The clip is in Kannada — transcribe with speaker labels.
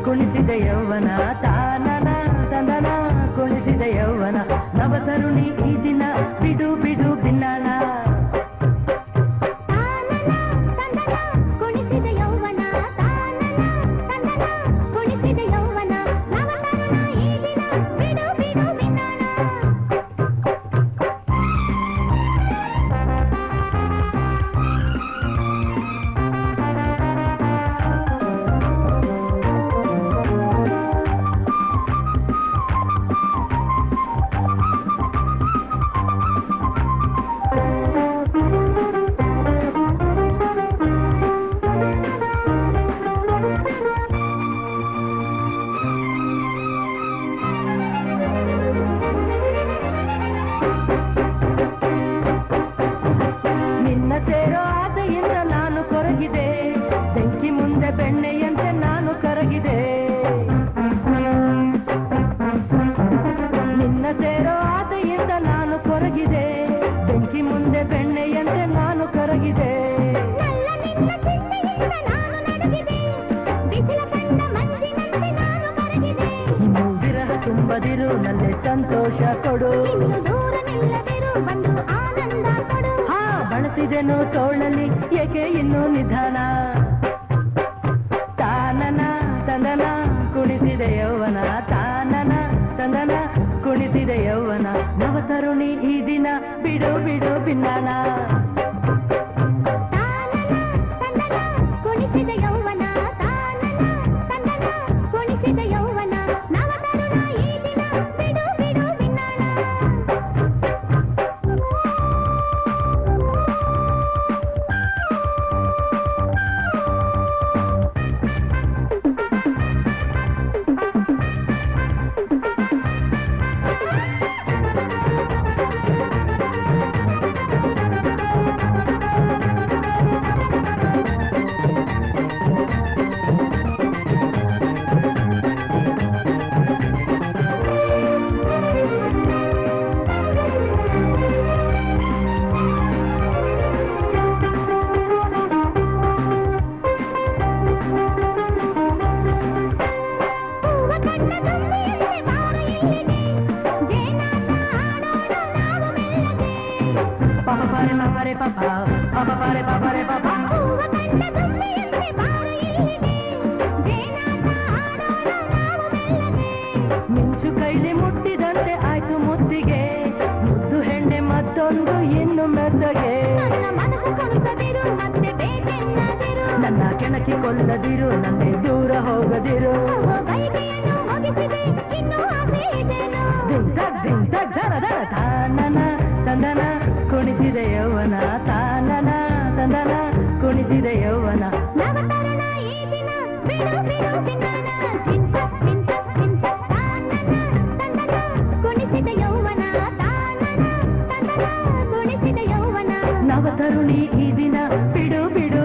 Speaker 1: ಕುಣಿಸಿದ ಯೌವನ ತಾನನ ತಂದನ ಕುಣಿಸಿದ ಯೌವನ ನವತರುಣಿ ಈ ದಿನ ಬಿಡು ಬಿಡು ಭಿನ್ನಾಣ
Speaker 2: ಕುಣಿಸಿದ ಯೌವನ ತಾನನ ತಂದನ ಕುಣಿಸಿದ ಯೌವನ ನವತರುಣ ಈ ದಿನ ಬಿಡು ಬಿಡು ಭಿನ್ನಾಣ
Speaker 1: ಸೇರೋ ಆಸೆಯಿಂದ ನಾನು ಕೊರಗಿದೆ ಬೆಂಕಿ ಮುಂದೆ ಬೆಣ್ಣೆಯಂತೆ ನಾನು ಕರಗಿದೆ ನಿನ್ನ ಸೇರೋ ಆಸೆಯಿಂದ ನಾನು ಕೊರಗಿದೆ ಬೆಂಕಿ ಮುಂದೆ ಬೆಣ್ಣೆಯಂತೆ ನಾನು ಕರಗಿದೆ ಇನ್ನು ವಿರಹ ತುಂಬದಿರು ನನ್ನೆ ಸಂತೋಷ ಕೊಡು ಬಳಸಿದೆನು ತೋಳಲಿ ಏಕೆ ಇನ್ನೂ ನಿಧಾನ ತಾನನ ತಂದನ ಕುಣಿಸಿದ ಯೌವನ ತಾನನ ತಂದನ ಕುಣಿಸಿದ ಯೌವನ ನವತರುಣಿ ಈ ದಿನ ಬಿಡು ಬಿಡು ಭಿನ್ನಾಣ
Speaker 2: ಕುಣಿಸಿದ ಯೌವನ ತಾನನ ತಂದನ ಕುಣಿಸಿದ ಯೌವನ ನವತರುಣ ಈ ದಿನ ಬಿಡು ಬಿಡು ಭಿನ್ನಾಣ
Speaker 1: pare papa papa pare papa re papa ಮಿಂಚು ಕೈಲಿ ಮುಟ್ಟಿದಂತೆ ಆಯ್ತು ಮುತ್ತಿಗೆ ಮುದ್ದು ಹೆಂಡೆ ಮತ್ತೊಂದು ಇನ್ನು ಮೆತ್ತಗೆ ನನ್ನ ಕೆಣಕಿ ಕೊಲ್ಲದಿರು ನನ್ನೆ ದೂರ ಹೋಗದಿರು ತಾನನ ತಂದನ ಕುಣಿಸಿದ ಯೌವನ ತಾನನ ತಂದನ ಕುಣಿಸಿದ ಯೌವನ
Speaker 2: ನವತರುಣ ಈ ದಿನ ಬಿಡು ಬಿಡು ಭಿನ್ನಾಣ ಕುಣಿಸಿದ ಯೌವನ ತಾನನ ತಂದನ ಕುಣಿಸಿದ ಯೌವನ
Speaker 1: ನವತರುಣಿ ಈ ದಿನ ಬಿಡು ಬಿಡು